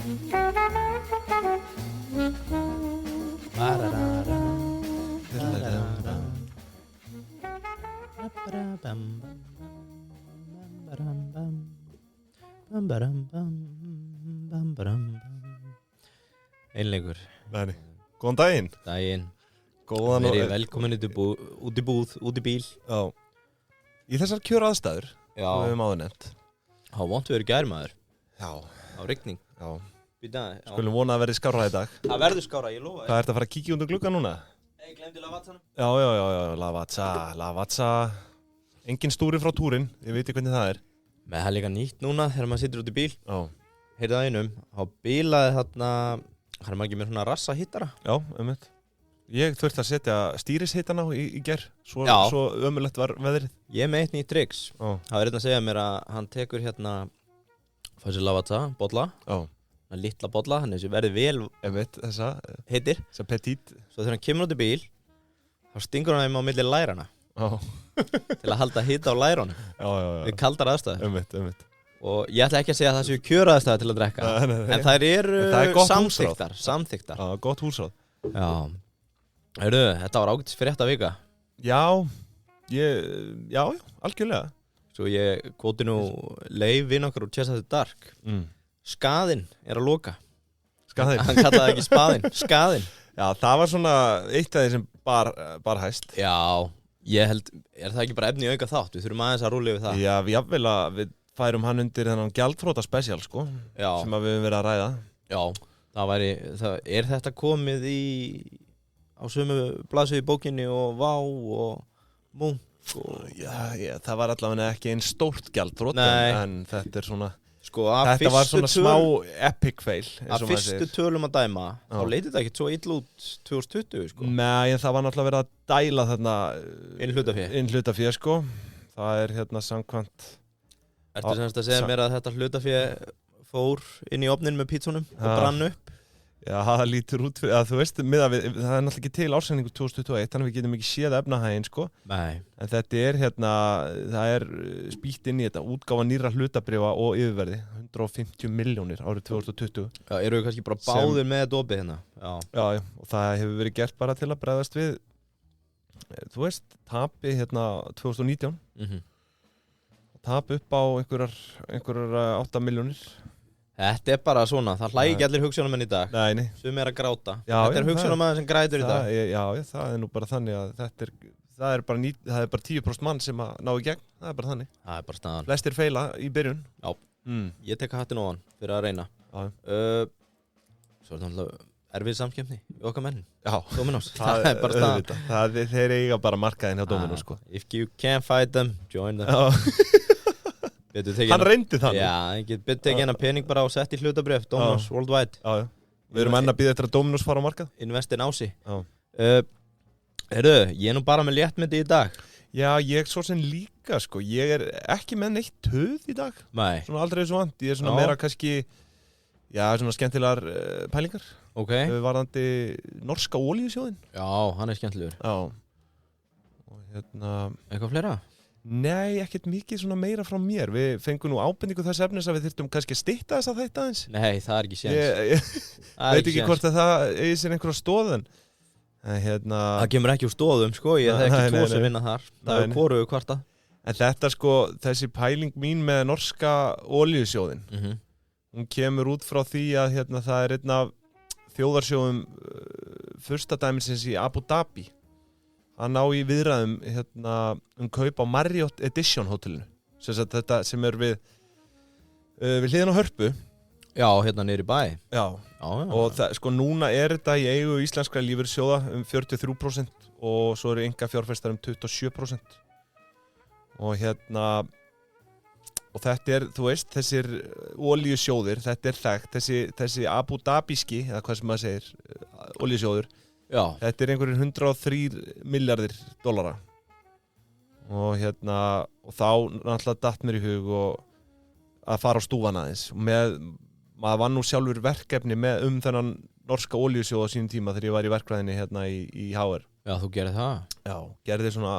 Einleikur. Nei. Góðan daginn. Daginn. Góðan Verið velkomin út í búð, út í bíl. Já. Í þessar kjöraðstæður Já. sem við höfum áður nefnt. Há vont við gær maður. Já. Á rigning. Já. Býta, já. Skulum vona að verði skárra í dag. Það verður skára, ég lofa Hvað ertu að fara að kíkja undir glugga núna? Ég glemdi lavatsanum. Já. Lavazza. Engin stúri frá túrin. Ég veit hvernig það er. Með það er líka nýtt núna þegar maður situr út í bíl. Já. Heyrðu það einum. Há bílaði þarna, hann maður ekki með svona rassa hittara. Já, Ég þurfti að setja stýrishittan á í gær. Svo ömurlegt var veðrið. Ég með eitt nýtt tricks. Já. Það var einn að segja mér að hann tekur hérna, fær sér lavatsa, bolla. Já. Litla bolla, þannig að þessi verði vel heitir. Þessa petit. Svo þegar hann kemur út í bíl, þá stingur hann þeim á milli lærana. Já. Til að halda hita á lærunum. Já. Við kaldar aðstæður. Einmitt. Og ég ætla ekki að segja að það séu kjöraðstæður til að drekka. Nei. En þær eru samþyktar. Já, gott húsráð. Já. Heyrðu, þetta var ágætis frétta vika. Já, algjörlega. Svo ég kvoti nú leif vinn okkur úr Chess After Dark. Skaðinn er að loka. Skaðinn? Hann kallaði það ekki spaðinn, skaðinn. Já, það var svona eitt af því sem bar hæst. Já, ég held, er það ekki bara efni í auka þátt? Við þurfum aðeins að rúlla yfir það. Já, jafnvel að við færum hann undir þennan gjaldþrota special, sko. Já. Sem að við höfum verið að ræða. Já, er þetta komið á sömu blaðsíðu í bókinni og Vá og Munk og... Já, það var allavega ekki einn stórt gjaldþrot, en þetta er svona... Sko, þetta var svona smá epic fail. Að fyrstu tölum að dæma, þá leiti þetta ekkert svo illa út 2020, sko. Nei, það var náttúrulega verið að dæla þarna... Inn hlutafé, sko. Það er hérna samkvæmt... Ertu semst að segja mér að þetta hlutafé fór inn í ofnin með pítsunum og brann upp? Já, það lítur út fyrir að þú veist, það er náttúrulega ekki til ársendingu 2021, þannig að við getum ekki séð efnahaginn, sko. Nei. En þetta er hérna, það er spýtt inn í þetta, útgáfa nýrra hlutabréfa og yfirverði, 150 milljónir árið 2020. Já, eru við kannski bara báðir með þetta opið hérna? Já, og það hefur verið gert bara til að bregðast við, þú veist, tapi hérna 2019. Tap upp á einhverjar 8 milljónir. Þetta er bara svona, það hlægi ekki allir hugsunum enn í dag. Nei. Sum er að gráta. Þetta er hugsunum aðeins sem grætur í dag. Já, það er nú bara þannig að það er bara 10% mann sem að ná í gegn. Það er bara þannig. Það er bara staðan. Flestir feila í byrjun. Já. Ég tek hattinn ofan fyrir að reyna. Já. Svo er það náttúrulega erfið samskipni við okkar menn. Já. Dominos. Það er bara staðan. Þeir eiga bara markaðinn hjá Dominos, sko. If you can't fight them, join them. Hann reyndi þannig. Já, ég get betur tekið hennar pening bara og sett í hlutabréf Dominos Worldwide. Já. Við erum enn að bíða eftir að Dominos fara á markað. Investin á sig. Heyrðu, ég er nú bara með léttmeti í dag. Já, ég svo sem líka, sko. Ég er ekki með neitt töð í dag. Nei. Svona aldrei svo vant. Ég er svona meira kannski, svona skemmtilegar pælingar. Ok. Varðandi norska olíusjóðinn. Já, hann er skemmtilegur. Já. Og hérna... Eitthvað fleira? Nei, ekkert mikið svona meira frá mér. Við fengum nú ábendingu þess efnis að við þyrftum kannski að stytta þess að þetta aðeins. Nei, það er ekki séns. Ég veit ekki hvort að það eigi sér einhverja stóðan. Það kemur ekki úr stóðum, sko. Ég hef ekki tvo sem vinna þar. Það er hvorugu kvarta. En þetta, sko, þessi pæling mín með norska olíusjóðin, hún kemur út frá því að það er einn af þjóðarsjóðum fyrsta dæmisins í Abu Dhabi. Hann á í viðræðum kaup á Marriott Edition hótelinu. Þetta sem er við hliðina á Hörpu. Já, hérna niður í bæ. Já. Og sko núna er þetta í eigu íslenskra lífeyrissjóða 43% og svo eru enga fjárfestar 27%. Og og þetta er, þú veist, þessir olíusjóðir, þetta er þekkt, þessi Abu Dhabiski, eða hvað sem maður segir, olíusjóður. Já. Þetta er einhverjir 103 milljarðir dollara og og þá náttúrulega datt mér í hug að fara á stúfan aðeins og maður var nú sjálfur verkefni þennan norska olíusjóð á sínum tíma þegar ég var í verkfræðinni í HR. Já, þú gerði það? Já, gerði svona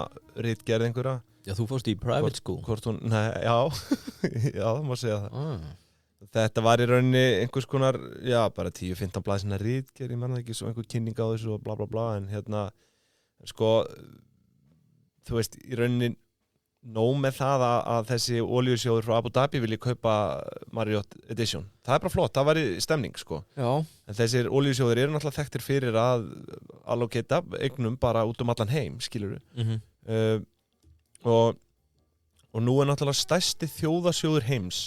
ritgerð einhverja. Já, þú fórst í private school? Já, það má segja það. Þetta var í rauninni einhvers konar, já, bara 10-15 blaðsina ritgerð, ég manna ekki, svo einhver kynning á þessu og bla bla bla, en hérna, sko, þú veist, í rauninni nóg með það að þessi olíusjóður frá Abu Dhabi vilji kaupa Marriott Edition. Það bara flott, það var í stemning, sko. Já. En þessir olíusjóður eru náttúrulega þekktir fyrir að allokata eignum bara út allan heim, skilurðu. Og nú náttúrulega stærsti þjóðasjóður heims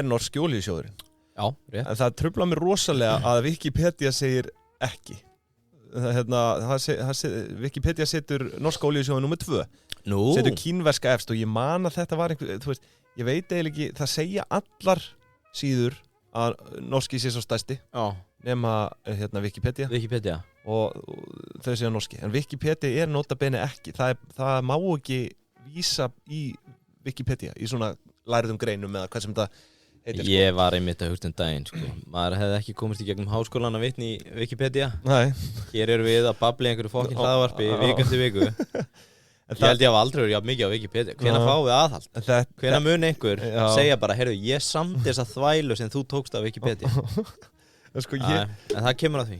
norski olíusjóðurinn. Já, rétt. En það truflar mér rosalega að Wikipedia segir ekki. Wikipedia setur norska olíusjóðin nummer 2. Setur kínverska efst og ég man að þetta var einhver, þú veist, ég veit eiginlega ekki, það segja allar síður að norski sé svo stærsti. Já. Nema Wikipedia. Og þau segja norski. En Wikipedia nota bene ekki. Það má ekki vísa í Wikipedia í svona lærðum greinum eða hvað sem þetta heitir. Ég var einmitt að hugsa daginn, sko. Maður hefði ekki komist í gegnum háskólan að vitna í Wikipedia. Nei. Hér eru við að babla einhverju fokkin hlaðvarpi viku eftir viku. Ég held ég hafa aldrei verið jafn mikið á Wikipedia. Hvenær fáum við aðhald? Hvenær mun einhver segja bara, heyrðu, ég samdi þessa þvælu sem þú tókst af Wikipedia. En það kemur að því.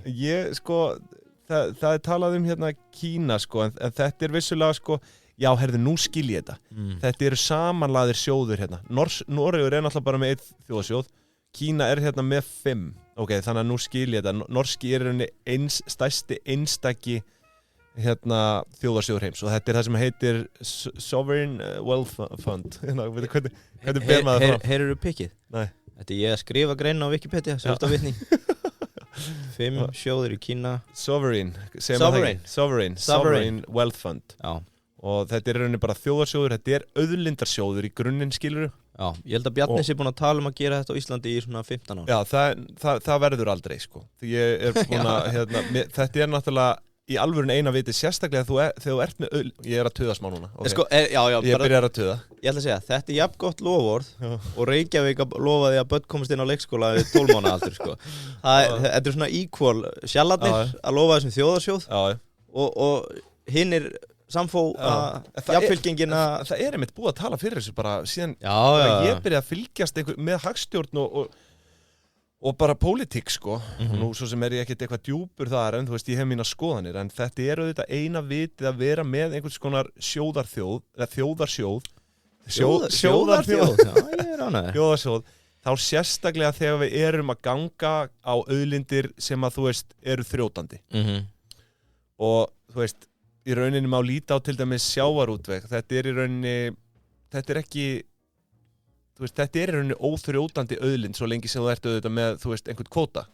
Það er talað hérna Kína, sko, en þetta er vissulega, sko, já, heyrðu, nú skil ég þetta. Þetta eru samanlagðir sjóður hérna. Noregur náttúrulega bara með 1 þjóðasjóð. Kína hérna með 5. Ok, þannig að nú skil ég þetta. Norski stærsti einstaki þjóðasjóður heims. Og þetta það sem heitir Sovereign Wealth Fund. Hvernig ber maður það fram? Heyrðu pikkið? Nei. Þetta ég að skrifa grein á Wikipedia, svo þetta vitni. 5 sjóður í Kína. Sovereign Wealth Fund. Já. Og þetta rauninni bara þjóðarsjóður, þetta auðlindarsjóður í grunninn, skilurðu. Já, ég held að Bjarni sé búinn að tala að gera þetta á Íslandi í svona 15 ára. Já, það verður aldrei, sko. Því ég búinn að, þetta náttúrulega í alvörun eina viti, sérstaklega þegar þú ert með ég að tuða smá núna. Okay. Sko, ég byrjar að tuða. Ég ætla að segja, þetta jafn gott loforð og Reykjavík lofaði að börn komast inn á leikskóla við 12 mánaða aldur, sko. Þetta svona equal sjallarnir að lofa þessum þjóðarsjóð og hinnir samfó jafnfylkingin að það einmitt búið að tala fyrir þessu bara síðan ég byrjaði að fylgjast með hagstjórn og bara pólitík, sko. Og nú svo sem ég ekkert eitthvað djúpur þar, en þú veist, ég hef mína skoðanir, en þetta auðvitað eina vitið að vera með einhvers konar sjóðarþjóð, eða þjóðarsjóð. Sjóðarþjóð? Já, ég ánægður. Þjóðarsjóð. Þá sérstaklega þegar við erum að ganga á auðlindir sem að, þú veist, eru þrjótandi. Og, þú veist, í rauninni má líta á til dæmis sjávarútveg. Þetta í rauninni, þetta ekki, þú veist, þetta í rauninni óþrjótandi auðlind svo lengi sem þú ert auðvitað með, þú veist, einhvern kvóta.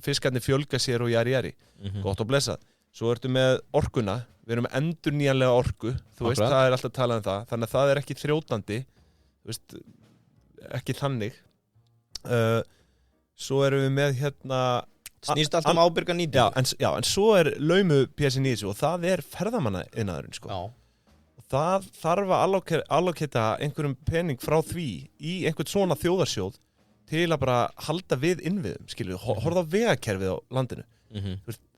Fiskarnir fjölga sér og jari. Gott og blessað. Svo ertu með orkuna, við erum með endurnýjanlega orku, þú veist, það er alltaf talað um það. Þannig að það ekki þrjótandi, þú veist, ekki þannig. Svo erum við með snýst alltaf ábyrga nýtingu. Já, en svo laumu pjessin í þessu og það ferðamannainaðurinn, sko. Já. Og það þarf að allokata einhverjum pening frá því í einhvern svona þjóðarsjóð til að bara halda við innviðum, skilur við, horfa á vegakerfið á landinu.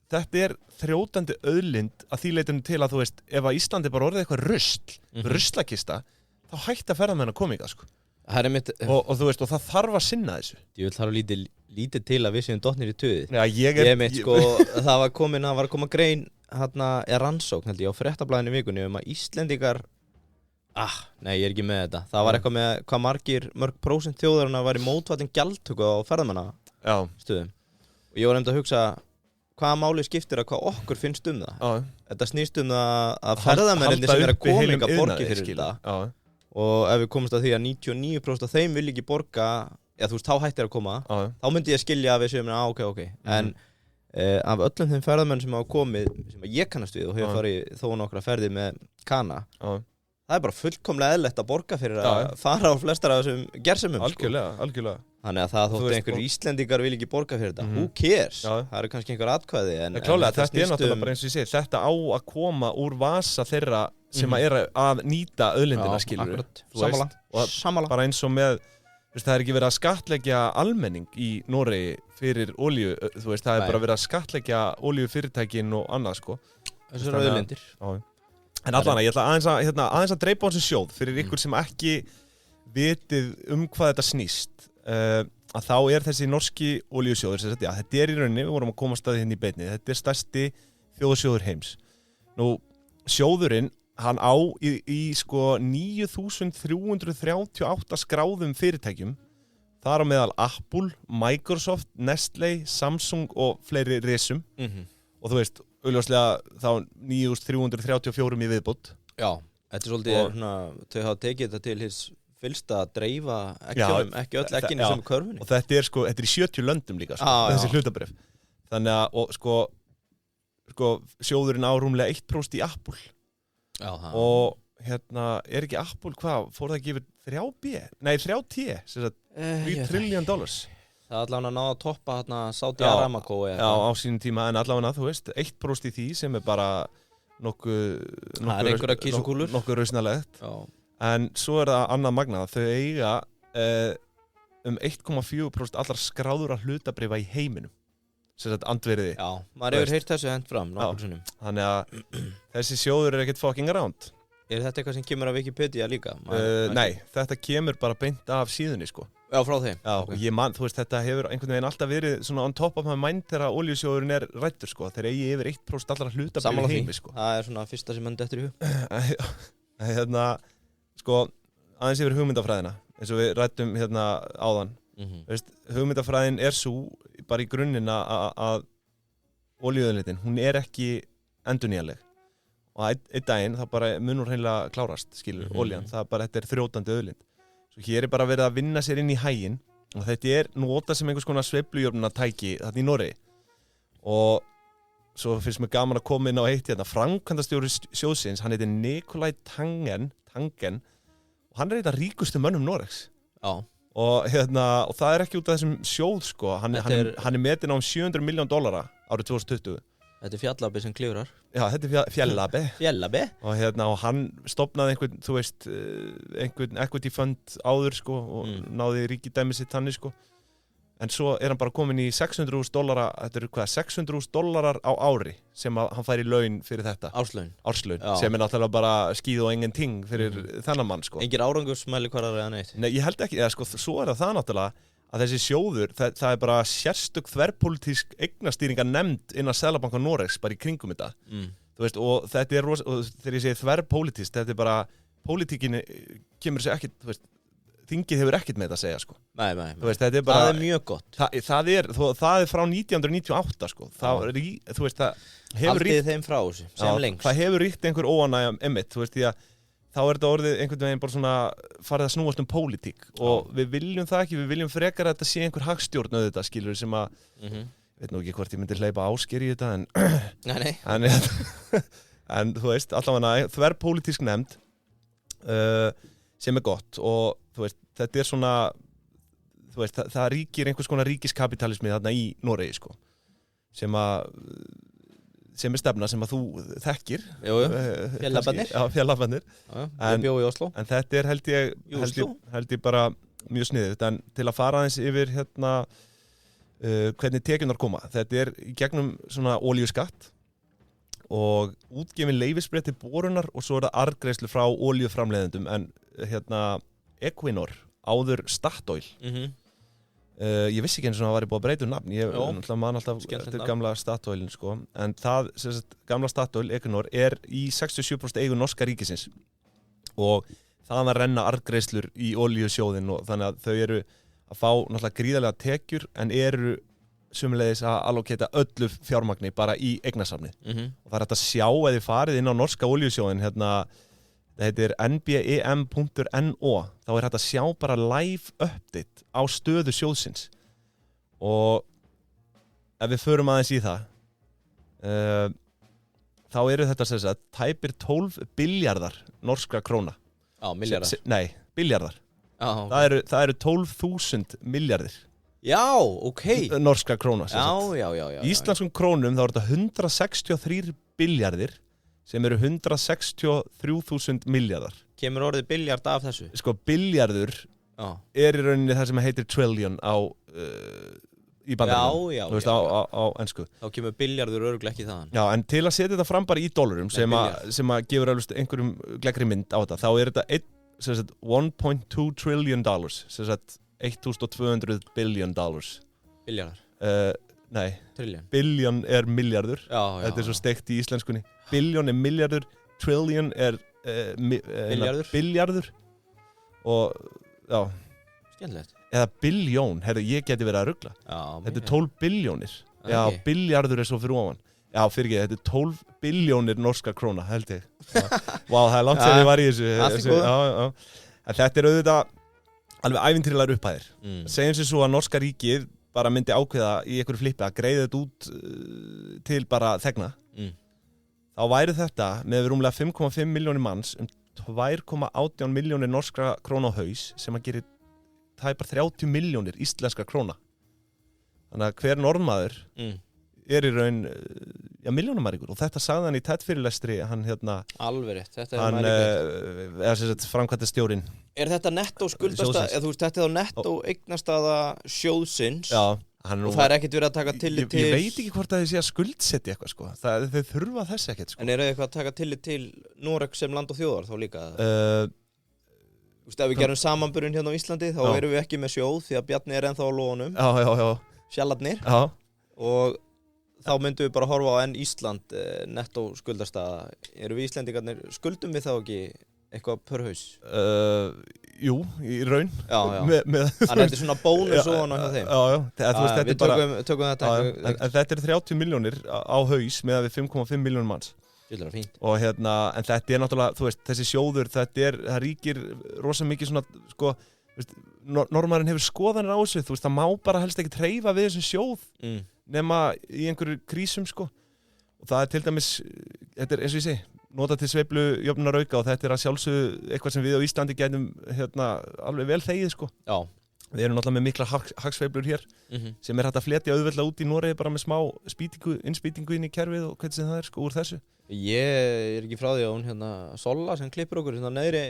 Þetta þrjótandi auðlind að því leitinu til að, þú veist, ef að Íslandi bara orðið eitthvað ruslakista, þá hætti að ferðamenn að koma í það, sko. Og þú veist, og það þarf að sinna þessu. Ég vil þarf lítið til að við séum dottnir í tuði. Já, sko, það var að koma grein rannsókn, held ég, á Fréttablaðinu í vikunni að Íslendingar nei, ég ekki með þetta. Það var eitthvað með hvað mörg prósent þjóðarinnar var í mótvættin gjaldtöku á ferðamannastöðum. Og ég var að hugsa hvaða máli skiptir að hvað okkur finnst það. Þetta snýst það að ferðamennirnir sem að koma ykkar borgi fyrir þetta. Og ef við komumst að því að 99% af þeim vil ekki borga, þú veist, þá hættir að koma, þá myndi ég skilja að við séum, ok. En af öllum þeim ferðamenn sem hafa komið, sem ég kannast við og hefur farið þó nokkra ferðir með Kana, það bara fullkomlega eðlilegt að borga fyrir að fara á flestar af þessum gersemum. Algjörlega. Þannig að það þótt einhverjum Íslendingar vil ekki borga fyrir þetta. Who cares? Það kannski einhver atkvæði. Klálega, þetta náttúrulega bara eins og ég segi, þetta á að koma úr vasa þeirra sem að nýta auðlindina, skilur við. Sammála. Bara eins og með, það ekki verið að skattleggja almenning í Noregi fyrir olíu, þú veist, það bara verið að skattleggja olíufyrirtækin og annað, sko. Þessar auðlindir. En allan, ég ætla aðeins að dreipa á þessu sjóð fyrir ykkur sem ekki vitið hvað þetta snýst að þá þessi norski olíusjóður sem sagt, já, þetta í rauninni, við vorum að koma staði hérna í beinni, þetta stærsti þjóðsjóður heims. Nú, sjóðurinn, hann á í sko 9.338 skráðum fyrirtækjum, þar á meðal Apple, Microsoft, Nestlé, Samsung og fleiri risum. Og þú veist, augljóslega þá 9.334 í viðbót. Já, þetta svolítið svona, þau hafa tekið þetta til hins fylsta að dreifa ekki öll ekkinu sem körfunni. Og þetta sko, þetta í 70 löndum líka, sko, þessi hlutabréf. Þannig að, og sko, sjóðurinn á rúmlega 1% í Apple. Já, og hérna, ekki Apple, hvað, fór það ekki yfir 3T, sem sagt, $3 trillion. Það allavega náða að toppa hérna Saudi Aramco Já, á sínum tíma, en allavega, þú veist, 1% í því sem bara nokkuð rausnalegt. En svo það annað magnað, þau eiga 1,4% allar skráðura hlutabréfa í heiminum. Sem sagt, andvirði. Já, maður hefur heyrt þessu hent fram nokkur sinnum. Þannig að þessi sjóður ekkert fucking around. Þetta eitthvað sem kemur af Wikipedia líka? Nei, þetta kemur bara beint af síðunni, sko. Já, frá þeim? Já, okay. Og ég man, þú veist, þetta hefur einhvern veginn alltaf verið svona on top of my mind þegar olíusjóðurinn ræddur, sko. Þeir eigi yfir 1% allar hlutabréfa í heimi, sko. Það svona fyrsta sem mann dettur í hug. Hérna, sko, aðeins yfir hugmyndafræðina, eins og við ræddum hérna áðan. Veist, hugmyndafræðin sú bara í grunninn að olíuauðlindin, hún ekki endurnýjanleg. Og einn daginn, það bara munur hreinlega klárast, skilur, olían. Það bara, þetta þrjótandi auðlind. Svo hér bara verið að vinna sér inn í haginn og þetta notað sem einhvers konar sveiflujöfnunartæki þarna í Noregi. Og svo finnst mér gaman að koma inn á eitt hérna, framkvæmdastjóri sjóðsins, hann heitir Nikolai Tangen og hann einn af ríkustu mönnum Noregs. Já. Og hérna, og það ekki út af þessum sjóð, sko. Hann metinn á $700 million árið 2020. Þetta fjallabbi sem klifrar. Já, þetta fjallabbi. Fjallabbi? Og hérna, og hann stofnaði einhvern, þú veist, einhvern equity fund áður, sko, og náði ríkidæmi sitt þannig, sko. En svo hann bara komin í $600,000, þetta hvað, $600,000 á ári sem hann fær í laun fyrir þetta. Árslaun, sem náttúrulega bara skíð og ingenting fyrir þennan mann, sko. Engir árangursmælikvarðar eða neitt? Nei, ég held ekki, eða sko, svo það náttúrulega að þessi sjóður, það bara sérstök þverpólitísk eignastýringa nefnd innan Seðlabanka Noregs bara í kringum þetta. Þú veist, og þetta og þegar ég segi þverpólitískt, þetta bara, pólitíkin kemur sér ekkert, þú veist, þingið hefur ekkert með þetta að segja, sko. Nei. Þú veist, þetta bara, það mjög gott. Það frá 1998, sko. Það þú veist, það hefur haldið þeim frá þessu, sem lengst. Það hefur ríkt einhver óánægja einmitt, þú veist, því að þá þetta orðið einhvern veginn bara svona farið að snúast pólitík og við viljum það ekki, við viljum frekar að þetta sé einhver hagstjórn auðvitað, skilur, sem að veit nú ekki hvort ég myndi hleypa Ásgeir í þetta en en þú veist, allavega þverpólitísk nefnd sem gott og þú veist, þetta svona þú veist, það ríkir einhvers konar ríkiskapitalismi þarna í Noregi, sko, sem stefna sem að þú þekkir. Jú, fjallabarnir. Ég bjó í Oslo. En þetta held ég bara mjög sniðugt, en til að fara aðeins yfir hérna hvernig tekjurnar koma. Þetta í gegnum svona olíuskatt og útgefin leyfisbréf til borunar og svo það arðgreiðslu frá olíuframleiðendum en hérna Equinor, áður Statoil. Ég vissi ekki eins og það væri búið að breyta nafn. Ég man alltaf eftir gamla Statoilin, sko. En það, sem sagt, gamla Statoil, Equinor, í 67% eigu norska ríkisins. Og þaðan að renna arðgreiðslur í olíusjóðin og þannig að þau að fá náttúrulega gríðarlega tekjur en sömuleiðis að allokata öllu fjármagni bara í eignasafnið. Og það hægt að sjá ef þið farið inn á norska olíusjóðin, hérna, það heitir nbem.no, þá hægt að sjá bara live update á stöðu sjóðsins og ef við förum aðeins í það þá þetta sem sagt tæpir 12 billjarðar norskra króna. Já, milljarðar. Nei, billjarðar. Okay. Það eru 12.000 milljarðir. Já, ok. Norskra króna. Já. Íslenskum krónum þá þetta 163 billjarðir sem eru 163.000 milljarðar. Kemur orðið biljard af þessu? Sko, billjarður í rauninni það sem heitir trillion í bandaríkjunum. Já. Þú veist, á ensku. Þá kemur biljarður örugglega ekki þaðan. Já, en til að setja þetta fram bara í dollarum sem að gefur alveg einhverjum gleggri mynd á þetta, þá þetta sem sagt 1.2 trillion dollars, sem sagt 1200 billion dollars. Billjarðar, Nei, trillion. billion er milljarður. Já, Þetta er svo steikt í íslenskunni. Billion er milljarður, trillion er billjarður. Og, já, Skemmtilegt. eða billjón, ég geti verið að rugla. Já, Þetta er 12 billjónir. Já, Ok. billjarður er svo fyrir ofan. Já, fyrir ekki, þetta er 12 billjónir norska króna, held ég. Vá, það er langt sem Ja, ég var í þessu. allt í góðu. Já. En þetta er auðvitað alveg ævintýrlegar upphæðir. Segjum sér svo að norska ríkið bara myndi ákveða í einhverju flippi að greiða þetta út til bara þegna. Þá væri þetta með rúmlega 5,5 milljónir manns 2,18 milljónir norskra króna á haus sem að gerir tæpar 30 milljónir íslenska króna. Þannig að hver norðmaður er í raun milljónamæringur og þetta sagði hann í TED-fyrirlestri hann Alveg rétt, þetta hann eða sem sagt framkvæmdastjórinn. Er þetta nettó skuldasta, eða þú veist, þetta er þá nettó eignastaða sjóðsins Já, og það er ekkert verið að taka tillit til Ég veit ekki hvort að þið sé að skuldsetja eitthvað sko. Þau þurfa þess ekkert sko. En er það eitthvað að taka tillit til Noreg sem land og þjóðar þá líka? Þú veist, ef við gerum samanburðin hérna á Íslandi þá erum við ekki með sjóð því að Bjarni er ennþá á lónum Sjallarnir og þá myndum við bara horfa á enn Ísland nettó skuldarstaða. Eru við Íslendingarnir, skuldum við þá ekki eitthvað per haus? Jú, í raun. Já. Þannig að þetta er svona bónus og hana hjá þeim. Já. Við tökum þetta. En þetta er 30 milljónir á haus með að við 5,5 milljónir manns. Þetta er fínt. Og en þetta er náttúrulega, þú veist, þessi sjóður, það ríkir rosa mikið svona, sko, norðmaðurinn hefur skoðanir á þessu, þú veist, það má bara helst ekki treyfa við þessum sjóð nema í einhverju krísum, sko. Og það er til dæmis, þetta er eins og ég segi, nota til sveiflu jöfnunar auka og þetta er að sjálfsögðu eitthvað sem við á Íslandi getum alveg vel þegið, sko. Já. Við erum náttúrulega með mikla hagsveiflur hér sem er hægt að fletja auðveldlega út í Noregi bara með smá innspýtingu inn í kerfið og hvernig sem það er, sko, úr þessu. Ég er ekki frá því að hún Solla sem klippur okkur neðri,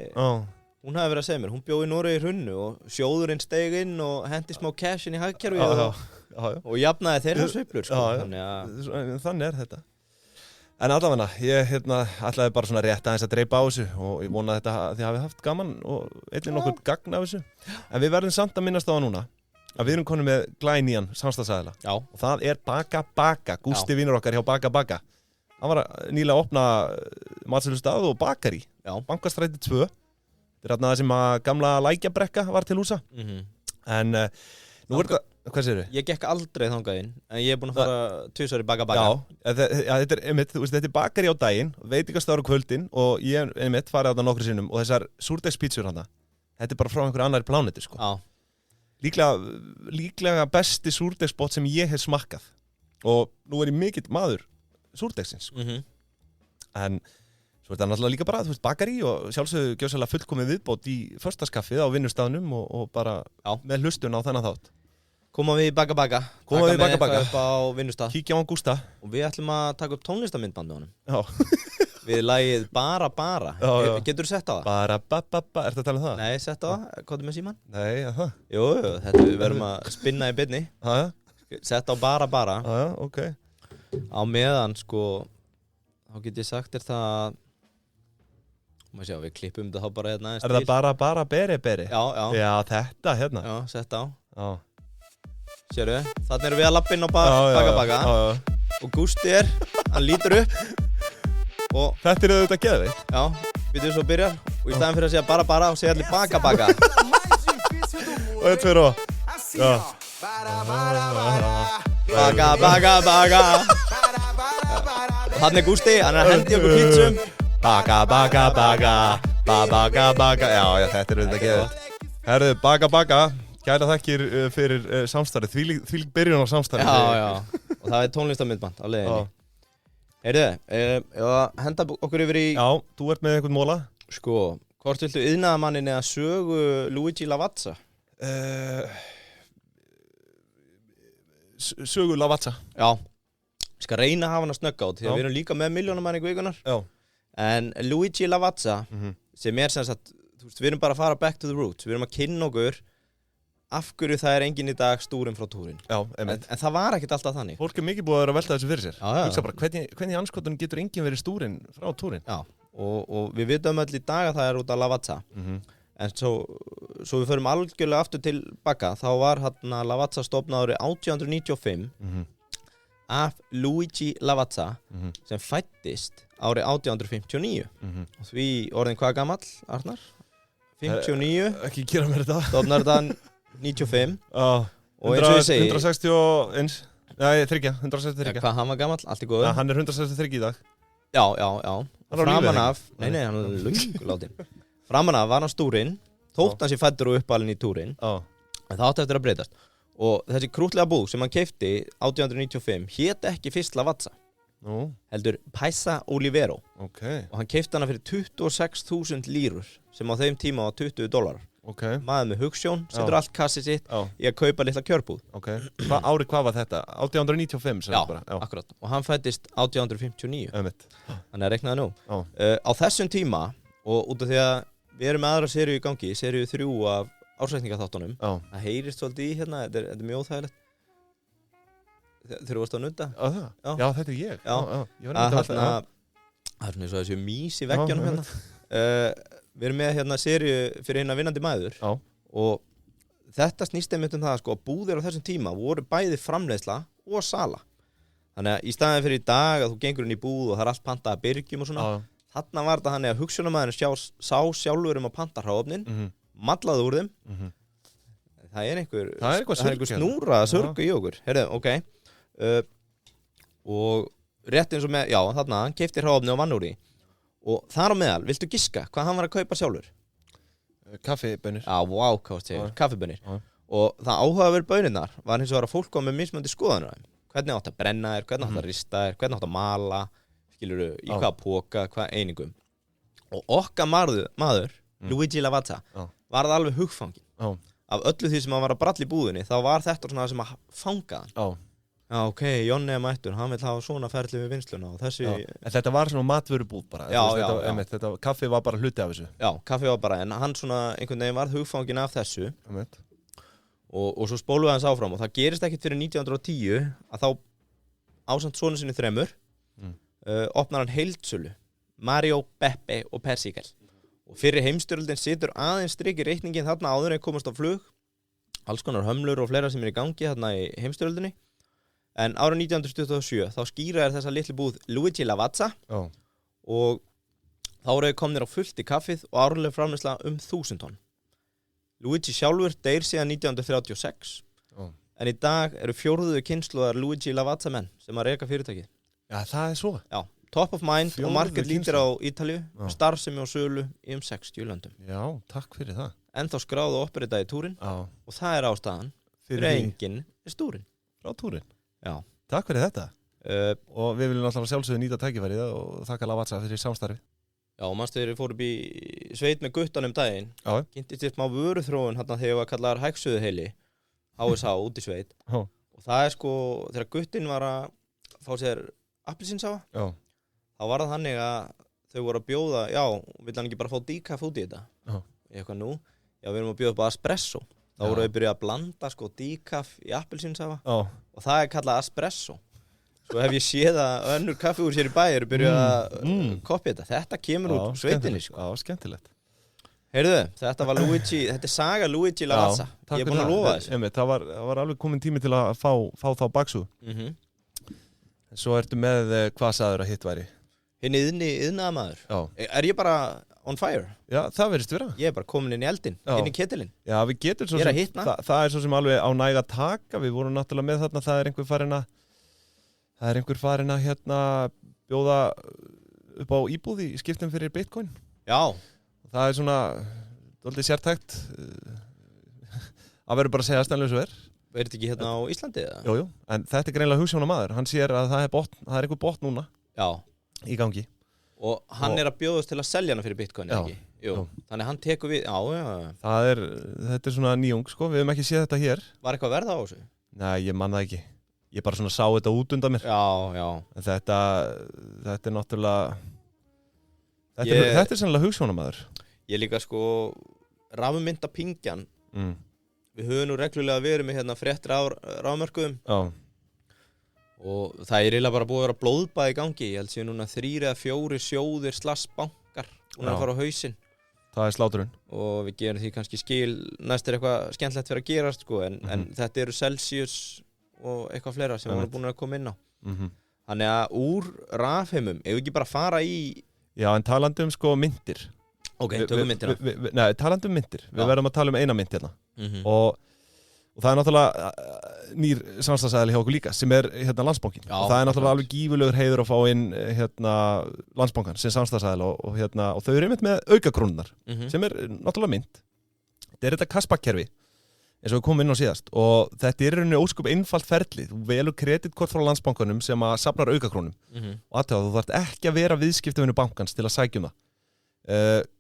hún hafi verið að segja mér, hún bjó í Noregi í hrunnu og sjóðurinn steig inn og hendi smá cash inn í hagkerfið og jafnaði þeirra sveiflur, sko. Þannig er þetta. En allavega, ég ætlaði bara svona rétt aðeins að dreipa á þessu og ég vona að þið hafi haft gaman og einnig nokkuð gagn af þessu. En við verðum samt að minnast á það núna að við erum konum með glænýjan samstarfsaðila. Og það er Baka Baka, Gústi vinur okkar hjá Baka Baka. Hann var nýlega að opna matsölustað og bakari, Bankastræti 2. Þetta er það sem að gamla lækjabrekka var til húsa. En nú er þetta, hvað segirðu? Ég gekk aldrei þangað inn, en ég er búinn að fara 2 ári Baka Baka. Þetta er einmitt, þú veist, þetta er bakari á daginn, veitingastaður á kvöldin og ég einmitt farið á þetta nokkru sinnum og þessar súrdegspítsur hana, þetta er bara frá einhverju annari plánetu, sko. Líklega besti súrdegsbott sem ég hef smakkað og nú er ég mikill maður súrdegsins, sko. En svo er þetta náttúrulega líka bara, þú veist, bakari og sjálfsögðu gjössalega fullkomið viðbót í föstaskaffið á vinnustafnum og bara með hlustun á þennan þátt. Koma við í Baka Baka. Koma við í Baka Baka. Upp á vinnustaf. Kíkja á hann Gústa. Og við ætlum að taka upp tónlistamindbandu honum. Já. Við lagið Bara Bara. Geturðu sett á það? Bara ba. Ertu að tala um það? Nei, sett á það. Hvað er með síman? Nei, það. Jú, þetta við verðum að spinna í byrni. Sett á Bara Bara. Já, ok. Á meðan, sko, þá get ég sagt þér það. Má sjá, við klippum þetta þá bara hérna aðeins til. Er það bara beri? Já. Já, þetta hérna. Já, sett á. Já. Sérðu, þannig erum við að lappa inn á Baka Baka. Og Gústi hann lítur upp. Og þetta er auðvitað geðveikt. Já, við svo byrjar. Og í staðinn fyrir að segja Bara Bara og segja allir Baka Baka. Og þetta fyrir á. Já. Baka Baka. Og þannig Gústi, hann er að hendi okkur pítsum. Baka. Já, þetta er auðvitað geðveikt. Herðu, Baka. Kæra þakkir fyrir samstarfið, þvílík byrjun á samstarfið. Já, og það er tónlistamindband á leiðinni. Heyrðu, ég henda okkur yfir í... Já, þú ert með einhvern móla. Sko, hvort viltu iðnaðarmannin eða sögu Luigi Lavazza? Sögu Lavazza. Já, ég skal reyna að hafa hana snögg át, því að við erum líka með milljónamæringu vikunar. Já. En Luigi Lavazza, sem er sem sagt, þú veist, við erum bara að fara back to the roots, við erum að kynna okkur af hverju það er enginn í dag stúrinn frá túrin. Já, einmitt. En það var ekkert alltaf þannig. Fólk er mikið búið að vera að velta þessu fyrir sér. Já. Hugsa bara, hvernig í anskotunum getur enginn verið stúrinn frá túrin? Já, og við vitum öll í dag að það er út af Lavazza. En svo við förum algjörlega aftur til baka, þá var Lavazza stofnað árið 1895 af Luigi Lavazza sem fæddist árið 1859 og því orðin hvað gamall, Arnar? 59 Ekki gera mér þetta stofnar þetta 95 og 161 Nei, 163 Hvað hann var gamall, allt í góðu Hann 163 í dag Já Framan af, nei, hann er lungu látin Framan af var hann stúrinn þótt hann sé fæddur og uppalinn í túrinn en það átti eftir að breytast og þessi krútlega búð sem hann keypti 1895 hét ekki fyrst Lavazza heldur Paisa Olivero og hann keypti hana fyrir 26.000 lírur sem á þeim tíma var $20 maður með hugsjón, setur allt kassi sitt í að kaupa litla kjörbúð Árið hvað var þetta? 1895 Já, akkurat, og hann fæddist 1859 Þannig að reknaði nú Á þessum tíma, og út af því að við erum með aðra seríu í gangi, seríu 3 af ársækningaþáttunum það heyrist svolítið í hérna, þetta er mjög óþægilegt þegar þú varst á nudda Já, þetta er ég Það er svona þessu mís í veggjanum hérna Við erum með hérna seríu fyrir eina vinnandi mæður og þetta snýst einmitt það sko, að búðir á þessum tíma voru bæði framleiðsla og sala þannig að í staðin fyrir í dag að þú gengur inn í búð og það er allt pantað að byrgjum og svona þarna var þetta þannig að hugsjónamaðurinn sá sjálfur að panta hráefnin mallaði úr þeim það er einhver snúra að surgu í okkur Heyrðu, og rétt eins og með, þarna hann keypti hráefni og vann úr því og þar á meðal, viltu giska hvað hann var að kaupa sjálfur? Kaffibönir Kaffibönir og það áhugaverð bönirnar var hins vegar að fólk kom með mismunandi skoðanir hvernig átt að brenna þér, hvernig átt að rista þér hvernig átt að mala, skilurðu, í hvaða póka, hvaða einingum og okkar maður Luigi Lavazza var það alveg hugfangin af öllu því sem hann var að bralla í búðinni þá var þetta svona sem að fanga hann ok, Jonni er mættur, hann vil hafa svona ferli við vinnsluna og þessi En þetta var svona matvörubúð bara þetta, kaffi var bara hluti af þessu Já, kaffi var bara, en hann svona einhvern veginn varð hugfangin af þessu og svo spóluði hans áfram og það gerist ekkert fyrir 1910 að þá ásamt sonu sinni 3 opnar hann heildsölu Mario, Beppe og Persikel og fyrir heimstyrjöldin situr aðeins strikið reikningin þarna áður en komast á flug alls konar hömlur og fleira sem er í gangi þarna í heimstyrjöldinni En árið 1927 þá skýra þessa litlu búð Luigi Lavazza og þá eru þau komnir á fullt í kaffið og árlega framleiðsla 1000 tonn. Luigi sjálfur deyr síðan 1936 en í dag eru 4. kynslóðar Luigi Lavazza menn sem að reka fyrirtækið. Já, það er svo. Já, top of mind og market leader á Ítalíu, starfsemi og sölu í 60 löndum. Já, takk fyrir það. Ennþá skráð og operita í túrin og það er ástæðan fyrir enginn er stúrin. Frá túrin. Já. Takk fyrir þetta og við viljum alltaf sjálfsögðu nýta tækifærið og þakka Lavazza fyrir samstarfi Já, manstu þegar við fórum í sveit með guttan daginn kynntist ég smá vöruþróun hérna þegar ég var kallaðar hægsuðuheili HSH út í sveit og það er sko, þegar guttin var að fá sér appelsínsafa þá var það þannig að þau voru að bjóða, vill hann ekki bara fá díkaf út í þetta eitthvað nú, við erum að bjóða upp á espresso þá voru við byrjað að blanda sko díkaf í appelsínsafa og það er kallað espresso svo hef ég séð að önnur kaffihús hér í bæ eru byrjað að kopja þetta kemur út sveitinni sko. Já, skemmtilegt Heyrðu, þetta er saga Luigi Lavazza ég er búin að lofa þessu það var alveg komin tími til að fá þá baksu en svo ertu með hvað sagður að hitt væri hinn iðnaðarmaður er ég bara on fire? Já, það verðist vera. Ég er bara komin inn í eldin, inn í ketilinn. Já, við getum svo sem, það er svo sem alveg á næga taka, við vorum náttúrulega með þarna, það er einhver farin að hérna bjóða upp á íbúð í skiptum fyrir Bitcoin. Já. Það er svona, dálítið sértækt, að verður bara að segja stænlega svo er. Er þetta ekki hérna á Íslandi eða? Jú, en þetta er greinlega hugsjónamaður, hann sér að það er einhver botn núna í gangi. Og hann er að bjóðast til að selja hana fyrir Bitcoin, ekki? Jú. Þannig hann tekur við, Þetta er svona nýjung, sko, við hefum ekki séð þetta hér. Var eitthvað verð á þessu? Nei, ég man það ekki. Ég bara svona sá þetta út undan mér. Já. En þetta er náttúrulega, þetta er sannlega hugsjónamaður. Ég líka, sko, rafmyndapingjan. Við höfum nú reglulega verið með hérna fréttir á rafmörkuðum. Og það er eiginlega bara búið að vera blóðbað í gangi. Ég held séu núna 3 eða 4 sjóðir / bankar núna að fara á hausinn. það sláturinn og við gerum því kannski skil næst eitthvað skemmtilegt fyrir að gerast sko, en þetta eru Celsius og eitthvað fleira sem við erum búin að koma inn á þannig að úr rafheimum ef við ekki bara fara í Já, en talandi sko myndir Ok, tökum myndina Nei, talandi myndir, við verðum að tala eina mynd hérna og það náttúrulega nýr samstarfsaðili hjá okkur líka sem hérna Landsbankinn og það náttúrulega alveg gífurlegur heiður að fá inn hérna Landsbankann sem samstarfsaðili og þau eru einmitt með aukakrónunar sem náttúrulega mynd þetta þetta Kaspak-kerfi eins og við komum inn á síðast og þetta í rauninni ósköp einfalt ferli þú velur kreditkort frá Landsbankanum sem að safnar aukakrónum og aðtöða þú þarft ekki að vera viðskiptavinu bankans til að sækja það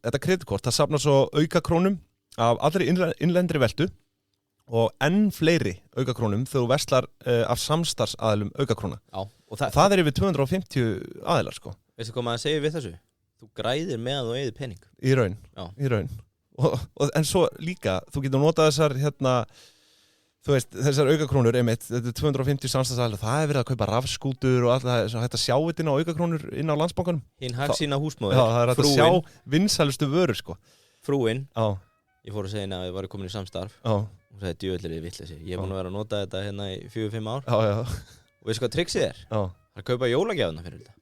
þetta kreditkort það safnar svo aukakrónum af allri innlendri veltu og enn fleiri aukakrónum þegar þú verslar af samstarfsaðilum aukakróna og það yfir 250 aðilar sko Veistu hvað maður segir við þessu? Þú græðir með að þú eigið pening í raun en svo líka, þú getur notað þessar hérna, þú veist, þessar aukakrónur einmitt, þetta 250 samstarfsaðilar það verið að kaupa rafskútur og allt það er hægt að sjá þetta inn á aukakrónur inn á Landsbankanum Hinn hagsýna húsmóðir það er hægt að sjá vinsælustu vörur sko Frúin Ég fór að segja henni að við varum komin í samstarf Hún sagði djöðlir vittleysi Ég er búin að vera að nota þetta hérna í 4-5 ár Og veistu hvað triksið er? Það er að kaupa jólagjafna fyrir þetta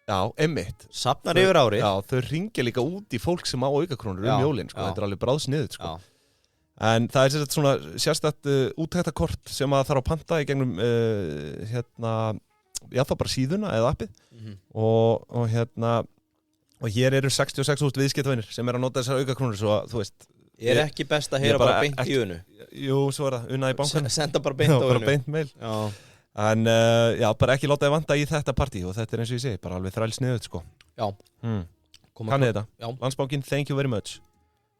Já, einmitt Safnar yfir ári Já, þau ringja líka út í fólk sem á aukakrónur jólin sko. Þetta er alveg bráðsniðut sko. En það er svona sérstætt úttæktakort sem að þarf að panta í gegnum hérna, já það bara síðuna eða appið og hérna og hér eru 66.000 viðskiptavinir sem að nota þessar aukakrónur svo að þú veist ekki best að heyra bara beint í unnu Jú, svo það, unna í bankan Senda bara beint á unnu Bara beint mail En já, bara ekki láta þið vanta í þetta partí og þetta eins og ég segi, bara alveg þrælsniðut sko Já Kannið þetta, Landsbankinn, thank you very much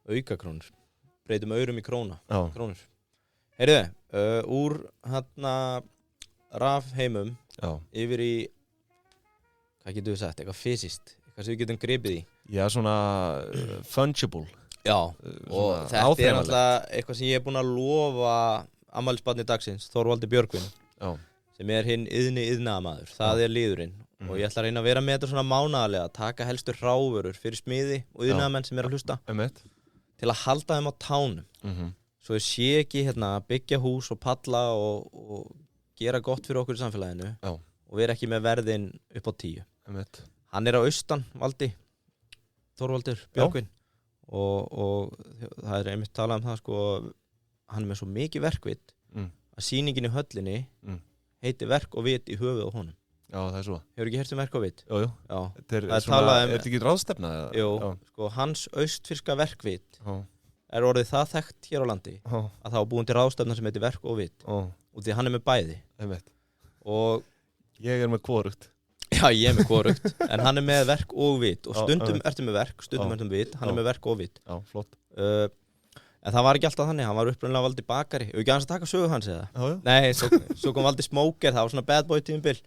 Aukakrónur Breytum aurum í krónur Heyrðu, úr hérna rafheimum yfir í hvað getum við sagt, eitthvað fysiskt eitthvað sem við getum gripið í Já, svona fungible Já, og þetta er náttúrulega eitthvað sem ég búin að lofa afmælisbarni dagsins, Þorvaldi Björgvin sem hinn iðnaðarmaður, það liðurinn og ég ætla að reyna að vera með þetta svona mánaðarlega taka helstu hrávörur fyrir smiði og iðnaðarmenn sem að hlusta til að halda þeim á tánum svo ég sé ekki hérna byggja hús og palla og gera gott fyrir okkur í samfélaginu og vera ekki með verðin upp á 10 Hann á austan valdi Þorvaldur Björgvin og það einmitt talað það sko hann með svo mikið verkvit að sýningin í höllinni heitir verk og vit í höfuð á honum Já, það svo Hefur ekki heyrt verk og vit? Jú Það er svona, er þetta ekki ráðstefna? Jú, sko hans austfirska verkvit orðið það þekkt hér á landi að það var búin til ráðstefna sem heitir verk og vit og því hann með bæði og ég með hvorugt Já, ég með hvorugt en hann með verk og vit og stundum ertu með verk, stundum ertu með vit hann með verk og vit Já, flott En það var ekki alltaf þannig, hann var upprunalega Valdi Bakari Hefur ekki aðeins að taka sögu hans eða? Nei, svo kom Valdi Smóker, það var svona bad boy tímabil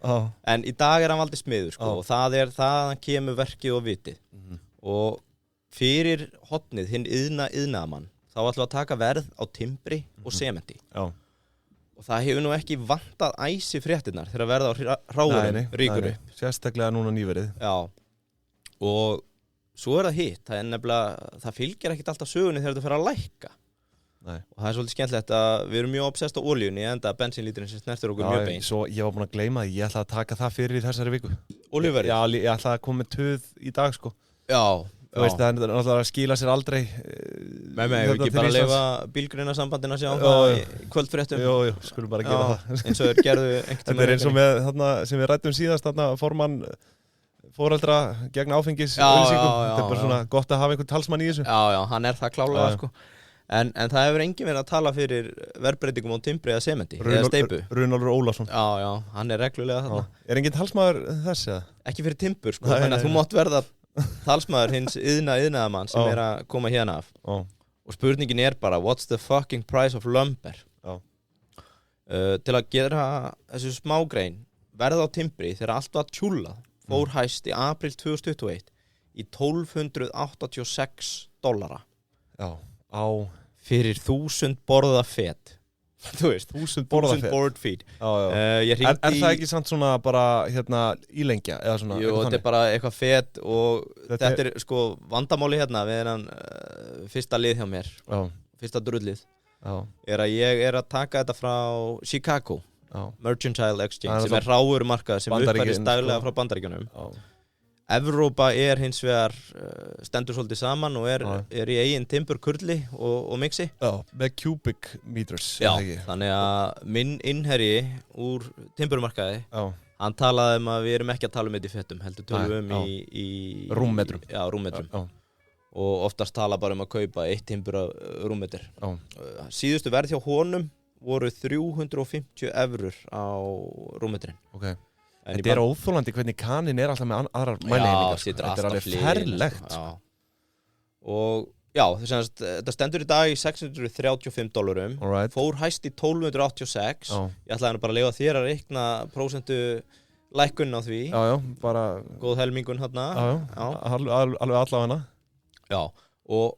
En í dag hann Valdi Smiður sko, og það það að hann kemur verkið og vitið Og fyrir hotnið, hinn iðnaðarmann þá ætlum við að taka verð á timbri og sementi Og það hefur nú ekki vantað æsi fréttirnar þegar verða á hráurum ríkuru Sérstaklega núna nýverið Já, og svo það hitt, það nefnilega, það fylgir ekkert alltaf sögunni þegar þetta fer að lækka og það svolítið skemmtilegt að við erum mjög obsessed á olíunni enda bensínlíturinn sem snertir okkur mjög beint Svo ég var búin að gleyma því, ég ætla að taka það fyrir í þessari viku Olíuverðið? Já, ég ætla að koma með töð í dag sko Já Þú veist, það er náttúrulega að skila sér aldrei Með mig, hefur ekki bara að leyfa bílgreinasambandinn að sjá það í kvöldfréttum Jú, skulum bara gera það eins og þeir gerðu Þetta er eins og með þarna sem við ræddum síðast þarna formann foreldra gegn áfengis þetta er bara svona gott að hafa einhvern talsmann í þessu Já, hann er það klálega sko en það hefur enginn verið að tala fyrir verðbreytingum á timbri eða sementi eða steypu Runólfur Ólafsson Já, hann er reglulega þarna Er enginn talsmaður þess eða? Ekki fyrir timbur sko, en að þú mátt verða talsmaður hins iðnaðarmann sem að koma hérna af og spurningin er bara what's the fucking price of lumber til að gera þessu smágrein verða á timbri þegar allt var tjúlað fór hæst í apríl 2021 í $1,286 Já, á fyrir 1000 borða fet þú veist, 1000 1000 board feet. Ég Er hringdi það ekki samt svona bara ílengja eða svona? Jú, þetta er bara eitthvað fet og þetta er sko vandamáli hérna við hennan fyrsta lið hjá mér, fyrsta drullið, er að ég er að taka þetta frá Chicago, Mercantile Exchange, sem er ráur markað sem uppfærist daglega frá Bandaríkjunum. Evrópa er hins vegar stendur svolítið saman og er í eigin timburkurli og mixi. Já, með cubic meters. Já, þannig að minn innherji úr timburmarkaði, hann talaði að við erum ekki að tala þetta í fettum, heldur tölum í rúmmetrum. Já, rúmmetrum. Og oftast tala bara að kaupa 1 timbur af rúmmetr. Síðustu verð hjá honum voru 350 evrur á rúmmetrin. Okay. Þetta er óþólandi hvernig kanin er alltaf með aðrar mælieiningar. Þetta er alveg ferlegt. Og já, þetta stendur í dag í $635. Fór hæst í 1286. Ég ætlaði bara að leyfa þér að reikna prósentu lækkun á því. Já, bara góð helmingun hérna. Alveg allavega. Já, og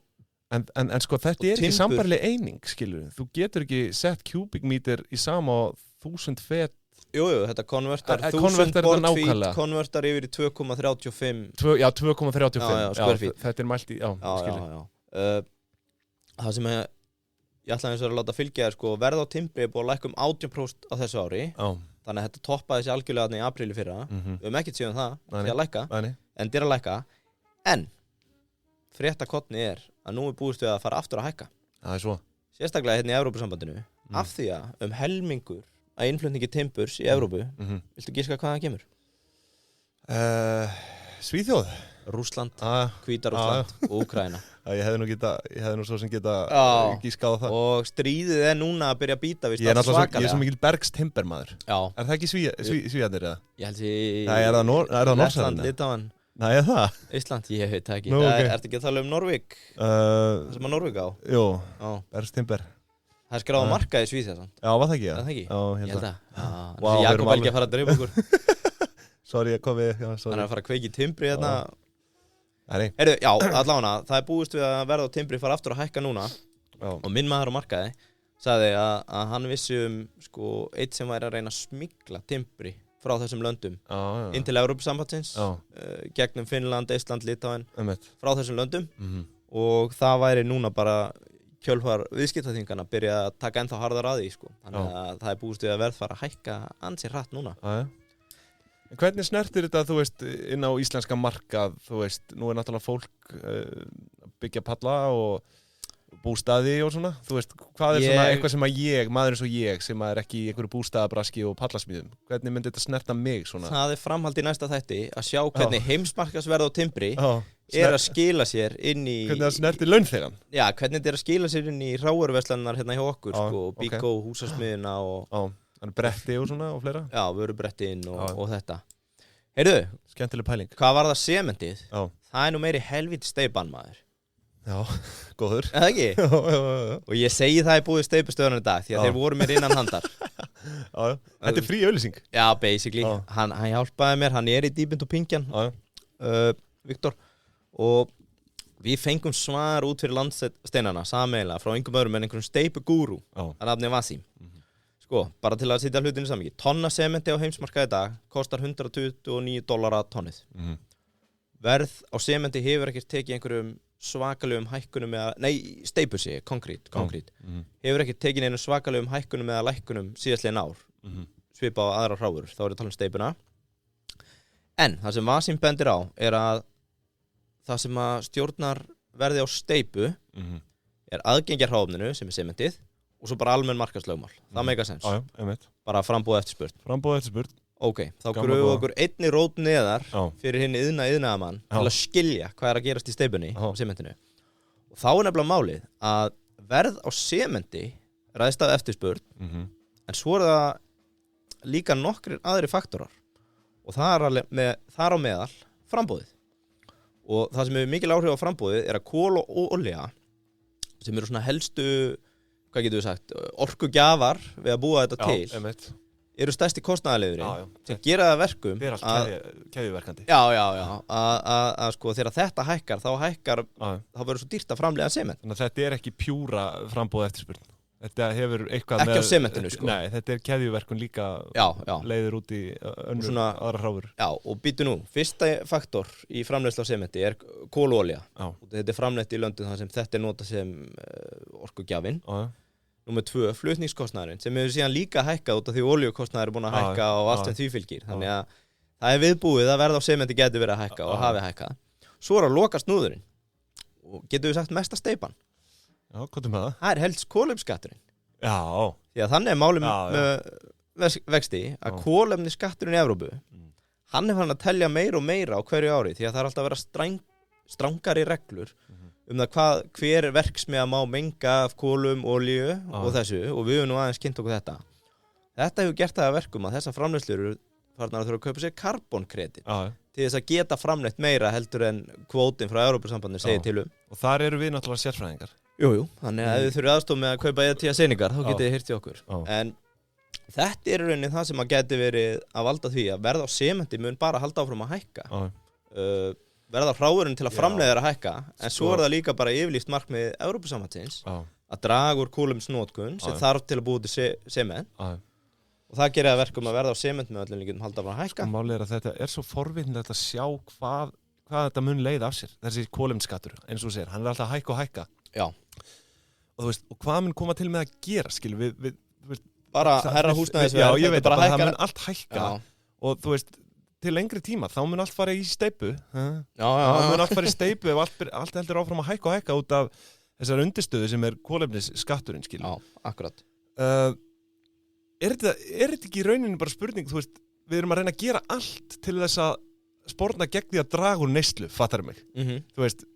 En sko þetta er ekki sambærileg eining, skilur. Þú getur ekki sett kubikmeter í sama 1000 fet. Jú, þetta konvertar 1000 board feet konvertar yfir í 2,35. Já, 2,35. Square feet. Þetta er mælt í, skilur. Það sem ég ætlaði eins og að láta fylgja sko, verð á timbri er búið að lækka 18% á þessu ári. Þannig að þetta toppaði sig algjörlega þarna í apríli fyrra. Við höfum ekkert síðan það, því að lækka. En þetta er að lækka. En fréttakotni er að nú er búist við að fara aftur að hækka. Það er svo. Sérstaklega hérna í Evrópusambandinu, af því að helmingur að innflutningi timburs í Evrópu, viltu giska hvað það kemur? Svíþjóð? Rússland, Hvíta-Rússland og Úkraína. Ég hefði nú svo sem geta gískað á það. Og stríðið er núna að byrja að býta við svakalega. Ég er svo mikil Bergstimbermaður. Er það ekki Svíðarnir eða? Ég held því... Er það Norsæðan? Litáen. Nei, það? Ísland, ég veit það ekki. Ertu ekki að tala Norvík? Það sem að Norvík á? Jú, Bergstimber. Það er skráð á markað í Svíþjóð. Já, var það ekki? Það ekki? Ég held það. Jakob var ekki að fara að dreifa okkur. Sorry, ég kom við. Hann er að fara að kveiki timbri hérna. Heyrðu, já, allavega, það er búist við að verða á timbri fara aftur að hækka núna. Og minn maður á markaði sagði að hann vissi sko, eitt sem væri að reyna að smygla timbri frá þessum löndum inn til Evrópusambandsins, gegnum Finnland, Ísland, Litáen, frá þessum löndum og það væri núna bara kjölfar viðskiptaþingana byrja að taka ennþá harðar að því sko. Þannig að það er búist við að verð fara að hækka ansi hratt núna. Hvernig snertir þetta, þú veist, inn á íslenska markað, þú veist, nú er náttúrulega fólk byggja palla og bústaði og svona, þú veist, hvað er svona eitthvað sem að maður eins og ég, sem er ekki í einhverju bústaðabraski og pallasmíðum, hvernig myndi þetta snerta mig svona? Það er framhald í næsta þætti að sjá hvernig heimsmarkaðsverð á timbri er að skila sér inn í... Hvernig það snertir launþegan? Já, hvernig þetta er að skila sér inn í hráurverslannar hérna hjá okkur, sko, Bíkó, húsasmiðina og... Þannig bretti og svona og fleira? Já, vörubretti inn og þetta. Heyrðu, skemmtileg pæling. Hvað var það sementið? Það er nú meiri helvíti steypan, maður. Já, góður. Það ekki? Já. Og ég segi það í búið steipustöðunar í dag því að þeir voru mér innan handar. Já. Þetta er frí auglýsing. Já, basically. Hann hjálpaði mér, hann er í Dýbind og Pingjan, Viktor. Og við fengum svar út fyrir landsteinana, sameiginlega, frá einhverjum öðrum en einhverjum steipugúrú, að nafni Vasim. Sko, bara til að setja hlutinu saman. Tonna sementi á heimsmarkaði í dag kostar $129 tonnið. Verð á sementi hefur ekkert tekið einhverjum svakalegum hækkunum steypu sig, konkrít. Hefur ekki tekið einu svakalegum hækkunum eða lækkunum síðastliðin ár. Svipa á aðra hráur, þá er ég að tala um steypuna. En það sem Vasim bendir á er að það sem að stjórnar verði á steypu er aðgengja hráefninu sem er sementið og svo bara almenn markaðslögmál. Það meikar sens. Bara framboð eftirspurn. Ok, þá gröfum okkur einni rót neðar fyrir hinn iðnaðamann til að skilja hvað er að gerast í steypunni á sementinu. Og þá er nefnilega málið að verð á sementi ræðst af eftirspurn, en svo er það líka nokkrir aðri faktorar. Og þar á meðal frambóðið. Og það sem hefur mikil áhrif á frambóðið er að kol og olía, sem eru svona helstu, hvað getum við sagt, orkugjafar við að búa þetta til. Eru stærsti kostnaðarliðurinn sem gera það verkum keðjuverkandi. Að sko þegar þetta hækkar þá verður svo dýrt að framleiða sement. Þannig að þetta er ekki pjúra frambóð eftirspurn. Þetta hefur eitthvað Ekki á sementinu, sko. Nei, þetta keðjuverkun líka Já. leiðir út í aðra hráfur. Já, og býtu nú, fyrsta faktor í framleiðslu á sementi kololía. Þetta er framleitt í löndum þar sem þetta notað sem orkugjafinn. Númer 2, flutningskostnaðurinn, sem hefur síðan líka hækkað út af því olíukostnaður búin að hækka og allt sem því fylgir. Þannig að það er viðbúið að verð á sementi getur verið að hækka og hafi hækkað. Svo að loka snúðurinn. Og getur við sagt mesta steypan. Já, hvað með það? Það helst kolefnisskatturinn. Já. Því að þannig málum með vexti að kolefnisskatturinn í Evrópu, hann er farin að telja meira og meira á hverju ári því að það er alltaf að vera strangari reglur það hver verksmiðja má menga af kolum, olíu og þessu og við höfum nú aðeins kynnt okkur þetta. Þetta hefur gert það að verkum að þessar framleiðslur eru farnar að þurfa að kaupa sér karbónkredit til þess að geta framleitt meira heldur en kvótin frá Evrópusambandinu segir til Og þar eru við náttúrulega sérfræðingar. Jú, þannig að ef þið þurfið aðstoð með að kaupa ETS-einingar þá getið þið heyrt í okkur. En þetta er í rauninni það sem að geti verið að valda því að verð á sementi mun bara halda áfram að hækka. Verð á hráurinn til að framleiða að hækka, en svo er það líka bara yfirlýst markmið Evrópusambandsins að draga úr kolefnisnotkun sem þarf til að búa til sement. Og það gerir að verkum að verða á sement með öllum líkjum halda áfram að hækka. Og málið er að þetta er svo forvitnilegt að sjá hvað þetta mun leiða af sér. Þessi kolefnisskattur, eins og þú segir, hann er alltaf að hækka og hækka. Já. Og þú veist, og hvað mun koma til með að gera, skilur við bara herra húsnæðisverð. Já, ég veit bara það mun allt hækka. Og þú veist, til lengri tíma, þá mun allt fara í steypu. Það mun allt fara í steypu ef allt heldur áfram að hækka og hækka út af þessar undirstöðu sem er kolefnisskatturinn, skilur. Já, akkurat. Er þetta ekki í rauninni bara spurning, þú veist, við erum að reyna að gera allt til þess að sporna gegn því að draga úr neyslu, fattar mig. Þú veist,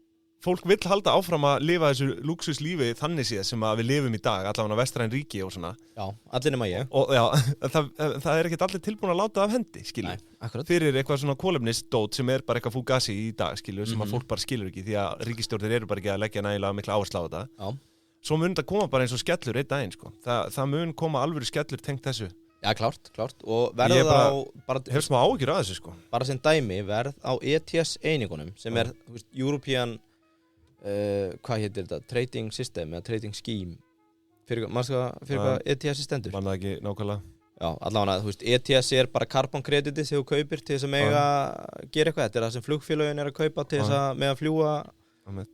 fólk vill halda áfram að lifa þessu lúksuslífi þannig séð sem að við lifum í dag, allavega á vestræn ríki og svona. Já, allir nema ég. Og já, það er ekkert allir tilbúin að láta af hendi, skilju. Nei, akkurat. Fyrir eitthvað svona kolefnisdót sem er bara eitthvað fúgasi í dag, skilju, sem að fólk bara skilur ekki því að ríkisstjórnir eru bara ekki að leggja nægilega mikla áherslu á þetta. Já. Svo mun þetta koma bara eins og skellur einn daginn, sko. Það mun koma alvöru skellur tengt þessu. Já, klárt. Og verð á... Hefur smá áhyggjur af þessu, sko. Bara sem dæmi, verð á ETS-einingunum, sem er European, hvað heitir þetta? Trading System, eða Trading Scheme. Fyrir hvað ETS stendur? Man það ekki nákvæmlega. Já, allavega, þú veist, ETS er bara karbónkrediti sem þú kaupir til þess að mega gera eitthvað. Þetta er það sem flugfélögin er að kaupa til þess að mega fljúga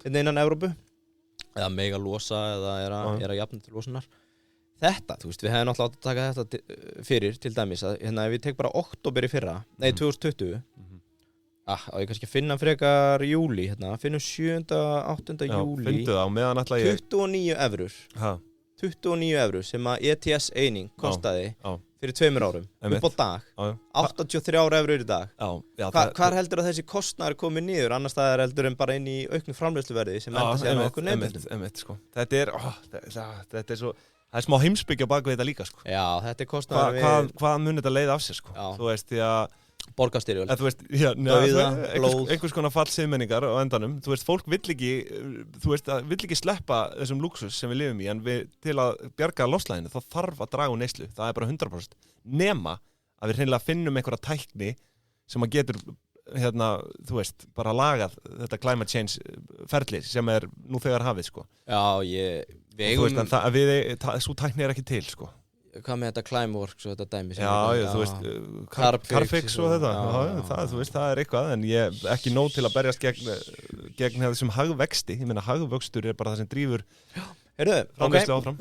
innan Evrópu. Eða mega losa eða er að jafna til losunar. Þetta, þú veist, við hefum náttúrulega átt að taka þetta fyrir til dæmis að hérna ef við tek bara október í fyrra, 2020 ég kannski finna frekar júli, hérna, finnum 7. 8. júli fyndu það á meðan ætla ég 29 evrur 29 evrur sem að ETS eining kostaði fyrir 2 árum upp á dag 83 evrur í dag hvar heldur að þessi kostnaður komið niður annars staðar heldur en bara inn í auknu framleiðsluverði sem enda sér á okkur nefndum sko. Þetta er svo það er smá heimsbyggja bak við þetta líka sko. Já, þetta er kostnaður hvað mun þetta leiða af sér sko. Þú veist því að borgarstyrjöld þú veist, einhvers konar fallsiðmenningar á endanum, þú veist, fólk vill ekki sleppa þessum lúksus sem við lifum í, en til að bjarga loftslaginu, þá þarf að draga úr neyslu það er bara 100%, nema að við hreinlega finnum einhverja tækni sem að getur, þú veist bara lagað þetta climate change ferli sem er nú þegar hafið, sko. Já, við eigum svo tækni er ekki til, sko. Hvað með þetta Climeworks og þetta dæmi sem þú veist, Carfix og þetta þú veist, það er eitthvað en ég ekki nóg til að berjast gegn þessum hagvexti, ég meina hagvöxtur er bara það sem drífur framleiðslu áfram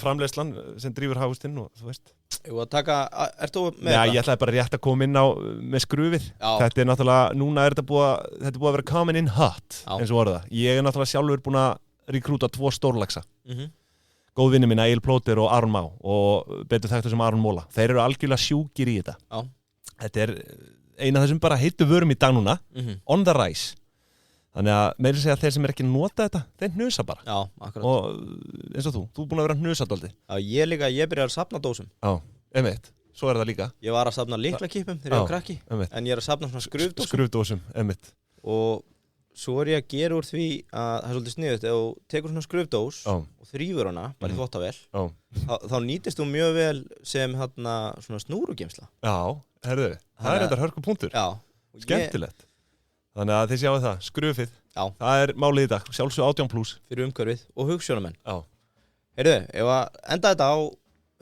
framleiðslan sem drífur hagvöxtinn og þú veist ert þú með það? Ég ætlaði bara rétt að koma inn á með skrufið, þetta er náttúrulega núna er þetta búið að vera coming in hot eins og orða, ég er náttúrulega sjálfur búin að rekrúta 2 stórlaxa góð vinni mín, Egil Plóter og Aron Má og betur þekktur sem Aron Móla þeir eru algjörlega sjúkir í þetta þetta er eina af þessum bara heitu vörum í dag núna on the rise þannig að meira segja að þeir sem er ekki að nota þetta þeir hnusa bara og eins og þú er búin að vera hnusadóldi ég byrjaði að safna dósum einmitt, svo er það líka ég var að safna lyklakipum þegar ég var krakki en ég er að safna svona skrufdósum einmitt og svo er ég að gera úr því að það er svolítið sniðugt ef þú tekur svona skrufdós og þrífur hana, bara í þvottavél þá nýtist þú mjög vel sem svona snúrugeymsla það er þetta hörku punktur skemmtilegt þannig að þið sjáu það, skrufið það er málið í dag, sjálfsög 18+ fyrir umhverfið og hugsjónamenn Heyrðu, ef að enda þetta á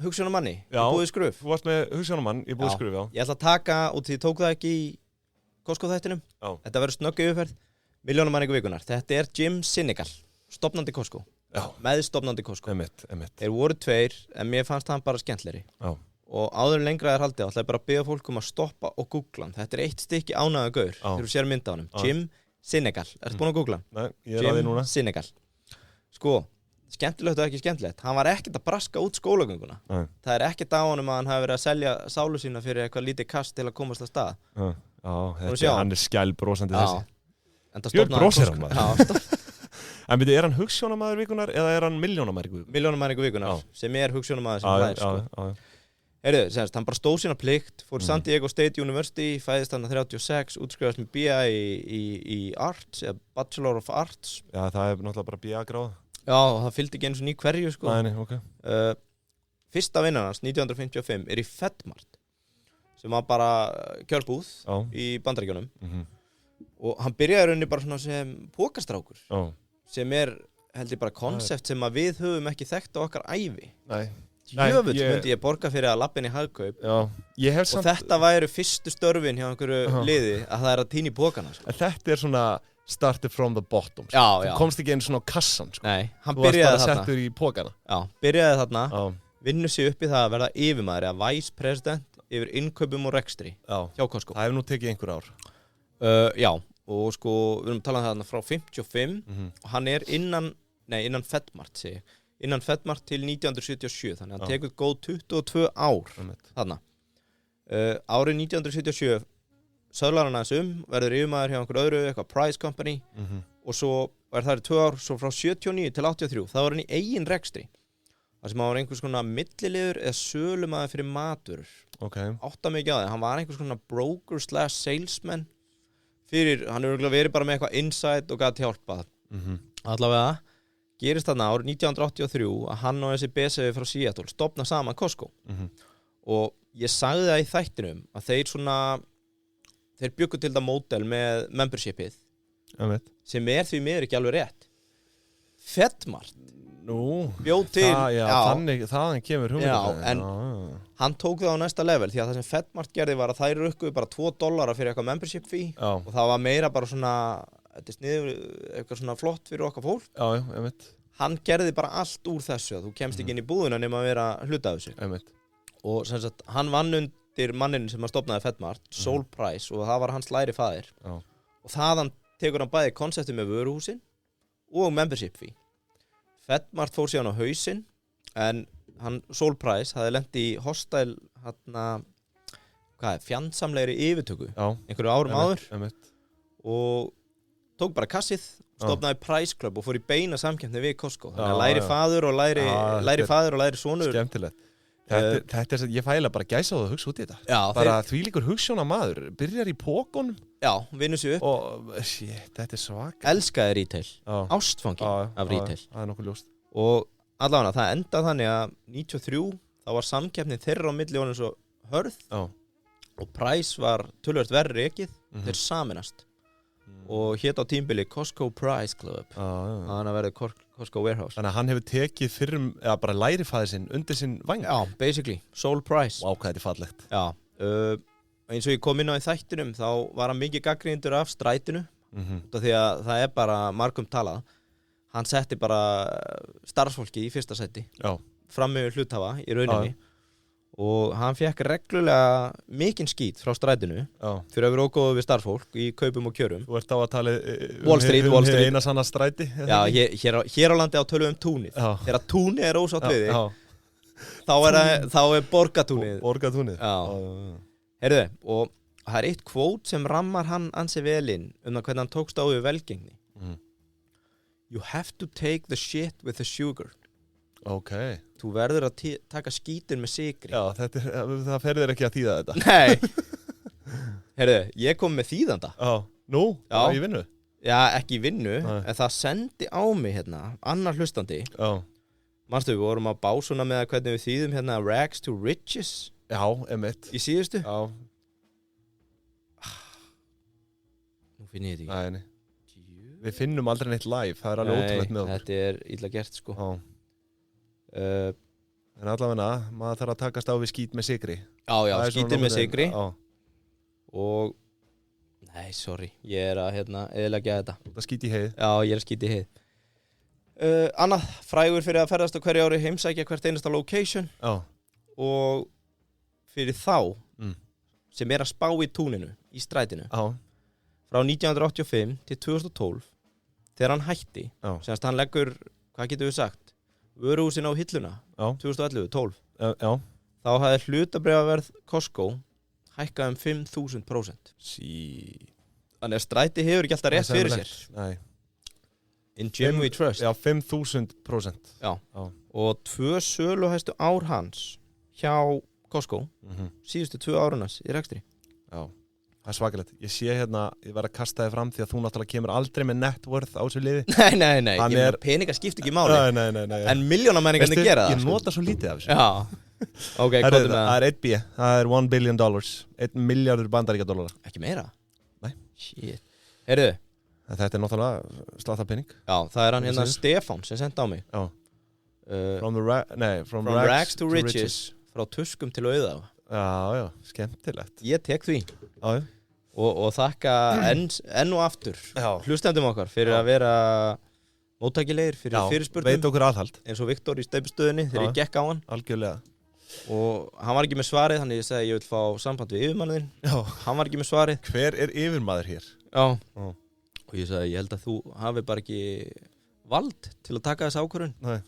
hugsjónamanni í Já. búið skruf. Þú varst með hugsjónamann í búið Já. skruf, já. Ég ætla að taka, út því ég tók það ekki í Costco-þættinum. Já. Þetta verður snöggu yfirferð. Milljónamanningu vikunar. Þetta er Jim Sinegal, stofnandi Costco. Já. Meðstofnandi Costco. Einmitt. Þeir voru 2, en mér fannst hann bara skemmtleri. Já. Og áður en lengra er haldið, ætla ég bara að biðja fólk um að stoppa og googla hann. Þetta er 1 stykki ánægða gaur, þegar þú sér mynda á honum. Jim Sinegal. Ertu búin að googla hann? Nei, ég er að því núna. Jim Sinegal. Sko, skemmtilegt og ekki skemmtilegt. Hann var ekkert að braska út skólagönguna. Nei. Það er ekkert á honum að hann hafi verið að selja sálu sína fyrir eitthvað lítið kast til að komast að stað. Já, hann er skælbrósandi þessi. Jú, brósir hann maður. Já, En byrju, er hann hugsjónamaður vikunar eða er hann milljónamaður vikunar? milljónamæringu vikunar, sem er hugsjónamaður sem hlæðir, sko. Já. Heyrðu, semst, hann bara stóð sína plikt, fór San Diego State University, fæðist hann að 36, útskrifast með BA í Arts, eða Bachelor of Arts. Já, það er náttúrulega bara BA-gráð. Já, og það fylgdi ekki eins og ný hverju, sko. Nei, ok. Fyrsta vinnan hans, 1955, er í Fedmart, sem var bara kjörbúð í Bandaríkjunum. Og hann byrjaði rauninni bara svona sem pókastrákur, sem er, held ég bara, konsept sem að við höfum ekki þekkt á okkar ævi. Nei. Jöfull myndi ég borga fyrir að lappin í hagkaup. Já, ég hef og samt... þetta væru fyrstu störfin hjá einhverju liði, að það er að tína í pókana, sko. En þetta er svona started from the bottom, sko. Já. Þú komst ekki einu svona á kassan, sko. Nei, hann Þú varst byrjaði bara þarna. settur í pókana. Já, byrjaði þarna, Já. vinnu sig upp í það að verða yfirmaður, eða vice president yfir innkaupum og rekstri hjá Costco. Það hefur nú tekið einhver ár. Já, og sko, við erum talað þarna frá 55 og hann er innan Fedmart, segi ég. Innan Fedmart til 1977, þannig að hann tekur góð 22 ár þarna. Árið 1977 söðlar hann aðeins verður yfirmaður hjá einhver öðru, eitthvað Price Company og svo var það í 2 ár, svo frá 79 til 83, þá var hann í eigin rekstri. Það sem hann var einhvers konar milliliður eða sölumaður fyrir matvörur. Átta mikið á því, hann var einhvers konar broker / salesman fyrir, hann er verið bara með eitthvað insight og gæti hjálpað. Allavega gerist þarna árið 1983 að hann og þessi BSF frá Seattle stofna saman Costco. Og ég sagði það í þættinum að þeir bjuggu til það módel með membershipið sem er því miður ekki alveg rétt. Fedmart bjóð til þaðan kemur hugmyndin. En hann tók það á næsta level því að það sem Fedmart gerði var að þær rukkuðu bara $2 fyrir eitthvað membership fee og það var meira bara svona þetta er sniður, eitthvað svona flott fyrir okkar fólk. Ég veit. Hann gerði bara allt úr þessu að þú kemst ekki inn í búðina nema að vera hluta af þessu. Ég veit. Og sem sagt, hann vann undir manninn sem að stofnaði Fedmart, Sol Price, og það var hans læri faðir. Og þaðan tekur hann bæði konseptið með vöruhúsin og membership fee. Fedmart fór síðan á hausinn, en hann, Sol Price, hafði lent í hostile, fjandsamlegri yfirtöku, einhverju árum áður. Og tók bara kassið, stofnaði Price Club og fór í beina samkeppni við Costco. Þannig að læri faður og læri faður og læri sonur. Skemmtilegt. Þetta er, ég fæla bara gæsa á það að hugsa út í þetta. Bara þvílíkur hugsjónamaður, byrjar í pókunum. Já, vinnur sig upp. Og þetta er svaka. Elskaði retail, ástfangin af retail. Það er nokkuð ljóst. Og allavega það endað þannig að 93, þá var samkeppnin þeirra á milli honum svo hörð og Price var töluvert verri rekið, þeir saminast. Og hét á tímbili Costco Price Club hann að verði Costco Warehouse. Þannig að hann hefur tekið fyrrum eða bara lærifaðir sinn undir sinn vang. Já, basically, Sol Price. Vá, hvað þetta er fallegt. Já, eins og ég kom inn á í þættinum þá var hann mikið gagnrýndur af strætinu því að það er bara margum talað. Hann setti bara starfsfólki í fyrsta sæti fram með hluthafa í rauninni og hann fekk reglulega mikinn skít frá strætinu fyrir að vera ógóðu við starfsfólk í kaupum og kjörum. Þú ert á að tala Wall Street eina sanna stræti. Já, hér á landi á tölu túnið. Þegar túnið er ósátt við þig þá er borgatúnið. Borgatúnið. Heyrðu, og það er eitt kvót sem rammar hann ansi vel inn það hvernig hann tókst á við velgengni. You have to take the shit with the sugar. Þú verður að taka skítin með sykri. Já, það ferðir ekki að þýða þetta. Nei. Heyrðu, ég kom með þýðanda. Nú? Í vinnu? Já, ekki í vinnu, en það sendi á mig annar hlustandi. Manstu, við vorum að básuna með hvernig við þýðum rags to riches. Já, emitt. Í síðustu? Já. Nú finn ég þetta ekki. Nei. Við finnum aldrei neitt live, það er alveg ótrúlegt með okkur. Þetta er illa gert, sko. En allavega, maður þarf að takast á við skít með sigri. Já, skítið með sigri. Já. Og, nei, sorry, ég að eðilegja þetta. Það skít í heið. Já, ég að skít í heið. Annað, frægur fyrir að ferðast á hverju ári, heimsækja hvert einasta location. Já. Og fyrir þá, sem að spá í túninu, í strætinu. Já. Frá 1985 til 2012, þegar hann hætti, semst hann leggur, hvað getum við sagt, vöruhúsin á hilluna, 2011-12. Já. Þá hafði hlutabréfaverð Costco hækkað 5.000%. Þannig að stræti hefur ekki alltaf rétt fyrir sér. Nei. In Jim we trust. Já, 5.000%. Já. Og 2 söluhæstu ár hans hjá Costco, síðustu 2 árunas í rekstri. Já. Það svakalegt. Ég sé ég verð að kasta þið fram því að þú náttúrulega kemur aldrei með net worth á þessu liði. Nei. Peningar skipt ekki máli. Nei. En milljónamenningarnir gera það. Ég nota svo lítið af þessu. Já. Ok, hvað er með það? Það er 1 B. Það er $1 billion. 1 milljardur bandaríkjadollara. Ekki meira? Nei. Shit. Heyrðu. Þetta er náttúrulega sláttapenning. Já, það er hann Stefán sem sendi á mig. Já. From rags to riches. Frá tuskum til auða. Já, skemmtilegt. Ég tek því. Já. Og þakka enn og aftur hlustendum okkar fyrir að vera móttækilegir fyrir fyrirspurnum. Veit okkur aðhald. Eins og Viktor í steypustöðinni þegar ég gekk á hann. Algjörlega. Og hann var ekki með svarið, þannig ég segi ég vil fá samband við yfirmannin. Já. Hann var ekki með svarið. Hver er yfirmaður hér? Já. Og ég segi ég held að þú hafi bara ekki vald til að taka þessa ákvörðun. Nei.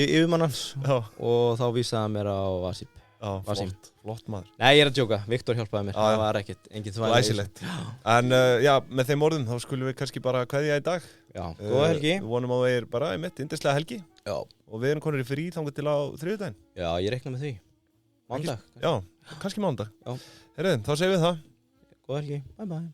Við yfirmannans. Já. Og þá vísaði hann mér á Vasip. Já, flott maður. Nei, ég er að djóka, Viktor hjálpaði mér. Það var engin þvæla. Læsilegt. En með þeim orðum þá skulum við kannski bara kveðja í dag. Já, góða helgi. Við vonum að það er bara yndislega helgi. Já. Og við erum konur í frí þangað til á þriðjudaginn. Já, ég reikna með því. Mánudag. Já, kannski mánudag. Já. Heyrðu, þá segjum við það. Góða helgi. Bye bye.